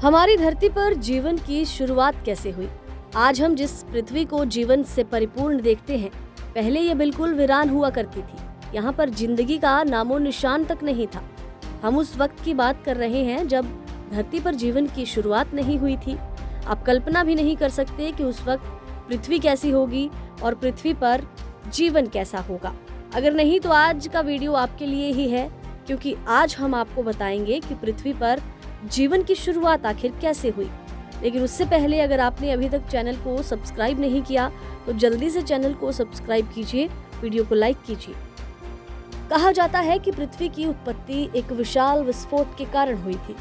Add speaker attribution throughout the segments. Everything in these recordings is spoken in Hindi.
Speaker 1: हमारी धरती पर जीवन की शुरुआत कैसे हुई? आज हम जिस पृथ्वी को जीवन से परिपूर्ण देखते हैं, पहले ये बिल्कुल वीरान हुआ करती थी। यहाँ पर जिंदगी का नामो निशान तक नहीं था। हम उस वक्त की बात कर रहे हैं जब धरती पर जीवन की शुरुआत नहीं हुई थी। आप कल्पना भी नहीं कर सकते कि उस वक्त पृथ्वी कैसी होगी और पृथ्वी पर जीवन कैसा होगा। अगर नहीं तो आज का वीडियो आपके लिए ही है, क्योंकि आज हम आपको बताएंगे कि पृथ्वी पर जीवन की शुरुआत आखिर कैसे हुई। लेकिन उससे पहले अगर आपने अभी तक चैनल को सब्सक्राइब नहीं किया तो जल्दी से चैनल को सब्सक्राइब कीजिए, वीडियो को लाइक कीजिए। कहा जाता है कि पृथ्वी की उत्पत्ति एक विशाल विस्फोट के कारण हुई थी।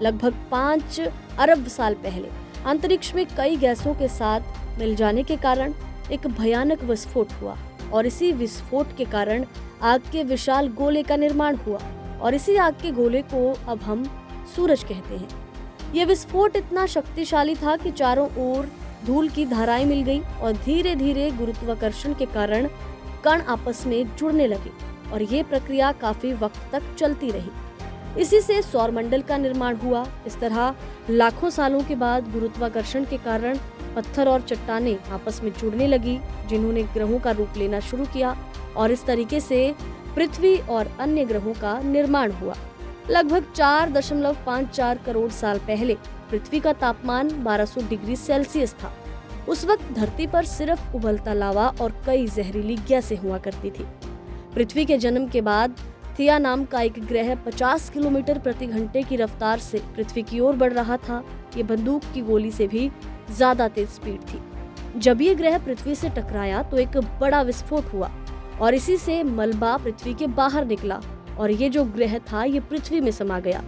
Speaker 1: लगभग 5 अरब साल पहले अंतरिक्ष में कई गैसों के साथ मिल जाने के कारण एक भयानक विस्फोट हुआ और इसी विस्फोट के कारण आग के विशाल गोले का निर्माण हुआ और इसी आग के गोले को अब हम सूरज कहते हैं। यह विस्फोट इतना शक्तिशाली था कि चारों ओर धूल की धाराएं मिल गई और धीरे धीरे गुरुत्वाकर्षण के कारण कण आपस में जुड़ने लगे और ये प्रक्रिया काफी वक्त तक चलती रही। इसी से सौरमंडल का निर्माण हुआ। इस तरह लाखों सालों के बाद गुरुत्वाकर्षण के कारण पत्थर और चट्टानें आपस में जुड़ने लगी, जिन्होंने ग्रहों का रूप लेना शुरू किया और इस तरीके से पृथ्वी और अन्य ग्रहों का निर्माण हुआ। लगभग 4.54 करोड़ साल पहले पृथ्वी का तापमान 1200 डिग्री सेल्सियस था। उस वक्त धरती पर सिर्फ उबलता लावा और कई जहरीली गैसें हुआ करती थी। पृथ्वी के जन्म के बाद थिया नाम का एक ग्रह 50 किलोमीटर प्रति घंटे की रफ्तार से पृथ्वी की ओर बढ़ रहा था। ये बंदूक की गोली से भी ज्यादा तेज स्पीड थी। जब ये ग्रह पृथ्वी से टकराया तो एक बड़ा विस्फोट हुआ और इसी से मलबा पृथ्वी के बाहर निकला और ये जो ग्रह था ये पृथ्वी में समा गया।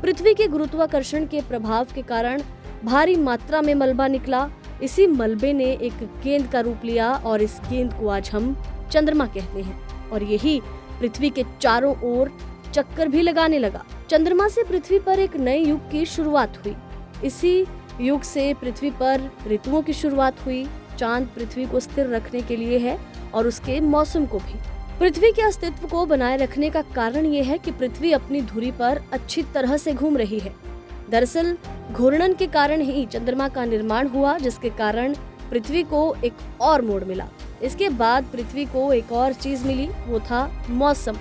Speaker 1: पृथ्वी के गुरुत्वाकर्षण के प्रभाव के कारण भारी मात्रा में मलबा निकला। इसी मलबे ने एक गेंद का रूप लिया और इस गेंद को आज हम चंद्रमा कहते हैं और यही पृथ्वी के चारों ओर चक्कर भी लगाने लगा। चंद्रमा से पृथ्वी पर एक नए युग की शुरुआत हुई। इसी युग से पृथ्वी पर ऋतुओं की शुरुआत हुई। चांद पृथ्वी को स्थिर रखने के लिए है और उसके मौसम को भी। पृथ्वी के अस्तित्व को बनाए रखने का कारण ये है कि पृथ्वी अपनी धुरी पर अच्छी तरह से घूम रही है। दरअसल घूर्णन के कारण ही चंद्रमा का निर्माण हुआ, जिसके कारण पृथ्वी को एक और मोड़ मिला। इसके बाद पृथ्वी को एक और चीज मिली, वो था मौसम।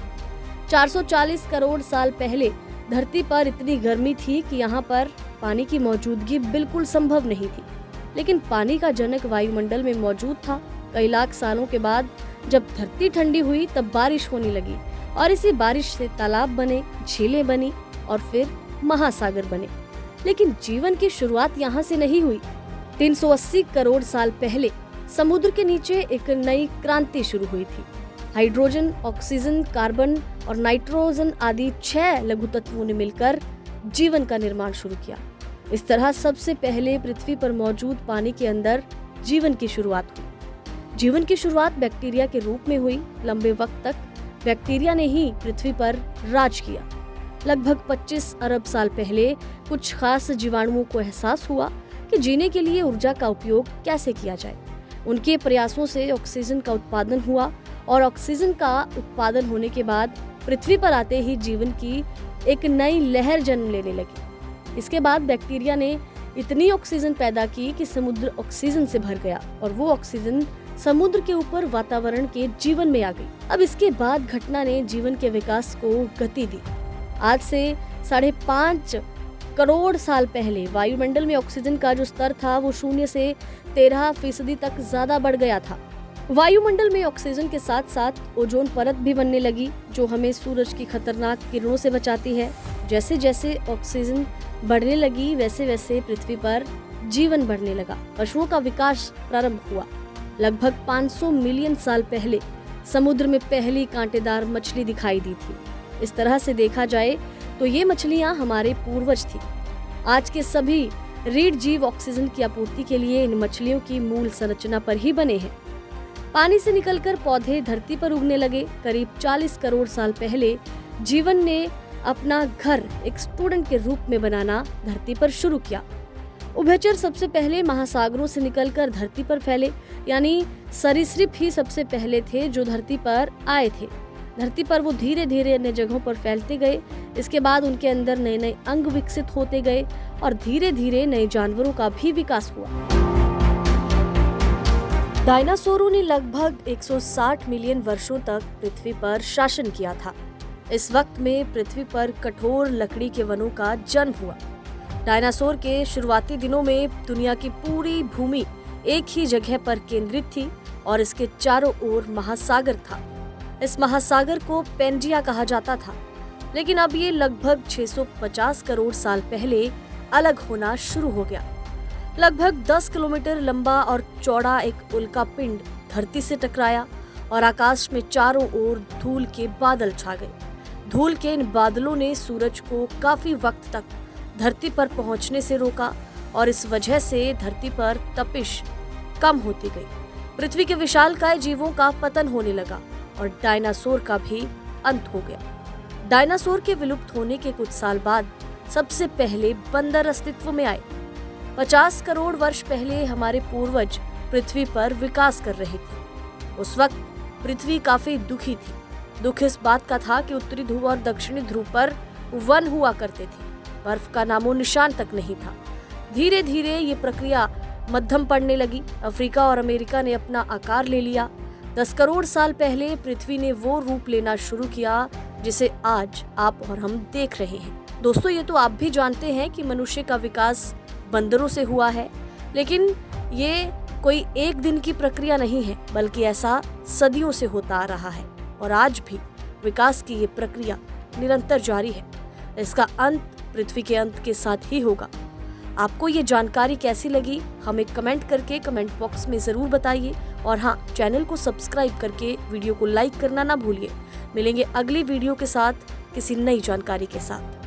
Speaker 1: 440 करोड़ साल पहले धरती पर इतनी गर्मी थी कि यहाँ पर पानी की मौजूदगी बिल्कुल संभव नहीं थी, लेकिन पानी का जनक वायुमंडल में मौजूद था। कई लाख सालों के बाद जब धरती ठंडी हुई तब बारिश होने लगी और इसी बारिश से तालाब बने, झीलें बनी और फिर महासागर बने। लेकिन जीवन की शुरुआत यहाँ से नहीं हुई। 380 करोड़ साल पहले समुद्र के नीचे एक नई क्रांति शुरू हुई थी। हाइड्रोजन, ऑक्सीजन, कार्बन और नाइट्रोजन आदि 6 लघु तत्वों ने मिलकर जीवन का निर्माण शुरू किया। इस तरह सबसे पहले पृथ्वी पर मौजूद पानी के अंदर जीवन की शुरुआत हुई। जीवन की शुरुआत बैक्टीरिया के रूप में हुई। लंबे वक्त तक बैक्टीरिया ने ही पृथ्वी पर राज किया। लगभग 25 अरब साल पहले कुछ खास जीवाणुओं को एहसास हुआ कि जीने के लिए ऊर्जा का उपयोग कैसे किया जाए। उनके प्रयासों से ऑक्सीजन का उत्पादन हुआ और ऑक्सीजन का उत्पादन होने के बाद पृथ्वी पर आते ही जीवन की एक नई लहर जन्म लेने लगी। इसके बाद बैक्टीरिया ने इतनी ऑक्सीजन पैदा की कि समुद्र ऑक्सीजन से भर गया और वो ऑक्सीजन समुद्र के ऊपर वातावरण के जीवन में आ गई। अब इसके बाद घटना ने जीवन के विकास को गति दी। आज से 5.5 करोड़ साल पहले वायुमंडल में ऑक्सीजन का जो स्तर था वो 0 से 13% तक ज्यादा बढ़ गया था। वायुमंडल में ऑक्सीजन के साथ साथ ओजोन परत भी बनने लगी, जो हमें सूरज की खतरनाक किरणों से बचाती है। जैसे जैसे ऑक्सीजन बढ़ने लगी वैसे वैसे पृथ्वी पर जीवन बढ़ने लगा। पशुओं का विकास प्रारंभ हुआ। लगभग 500 मिलियन साल पहले समुद्र में पहली कांटेदार मछली दिखाई दी थी। इस तरह से देखा जाए तो ये मछलियां हमारे पूर्वज थी। आज के सभी रीढ़ जीव ऑक्सीजन की आपूर्ति के लिए इन मछलियों की मूल संरचना पर ही बने हैं। पानी से निकलकर पौधे धरती पर उगने लगे। करीब 40 करोड़ साल पहले जीवन ने अपना घर एक स्टूडेंट के रूप में बनाना धरती पर शुरू किया। उभयचर सबसे पहले महासागरों से निकलकर धरती पर फैले, यानी सरीसृप ही सबसे पहले थे जो धरती पर आए थे। धरती पर वो धीरे धीरे अन्य जगहों पर फैलते गए। इसके बाद उनके अंदर नए नए अंग विकसित होते गए और धीरे धीरे नए जानवरों का भी विकास हुआ। डायनासोरों ने लगभग 160 मिलियन वर्षों तक पृथ्वी पर शासन किया था। इस वक्त में पृथ्वी पर कठोर लकड़ी के वनों का जन्म हुआ। डायनासोर के शुरुआती दिनों में दुनिया की पूरी भूमि एक ही जगह पर केंद्रित थी और इसके चारों ओर महासागर था। इस महासागर को पेंजिया कहा जाता था, लेकिन अब ये लगभग 650 करोड़ साल पहले अलग होना शुरू हो गया। लगभग 10 किलोमीटर लंबा और चौड़ा एक उल्का पिंड धरती से टकराया और आकाश में चारों ओर धूल के बादल छा गए। धूल के इन बादलों ने सूरज को काफी वक्त तक धरती पर पहुंचने से रोका और इस वजह से धरती पर तपिश कम होती गई। पृथ्वी के विशालकाय जीवों का पतन होने लगा और डायनासोर का भी अंत हो गया। डायनासोर के विलुप्त होने के कुछ साल बाद सबसे पहले बंदर अस्तित्व में आए। 50 करोड़ वर्ष पहले हमारे पूर्वज पृथ्वी पर विकास कर रहे थे। उस वक्त पृथ्वी काफी दुखी थी। दुख इस बात का था कि उत्तरी ध्रुव और दक्षिणी ध्रुव पर वन हुआ करते थे, बर्फ का नामो निशान तक नहीं था। धीरे धीरे ये प्रक्रिया मध्यम पड़ने लगी। अफ्रीका और अमेरिका ने अपना आकार ले लिया। 10 करोड़ साल पहले पृथ्वी ने वो रूप लेना शुरू किया जिसे आज आप और हम देख रहे हैं। दोस्तों, ये तो आप भी जानते हैं कि मनुष्य का विकास बंदरों से हुआ है, लेकिन ये कोई एक दिन की प्रक्रिया नहीं है, बल्कि ऐसा सदियों से होता आ रहा है और आज भी विकास की ये प्रक्रिया निरंतर जारी है। इसका अंत पृथ्वी के अंत के साथ ही होगा। आपको ये जानकारी कैसी लगी हमें कमेंट करके कमेंट बॉक्स में ज़रूर बताइए और हाँ, चैनल को सब्सक्राइब करके वीडियो को लाइक करना ना भूलिए। मिलेंगे अगली वीडियो के साथ किसी नई जानकारी के साथ।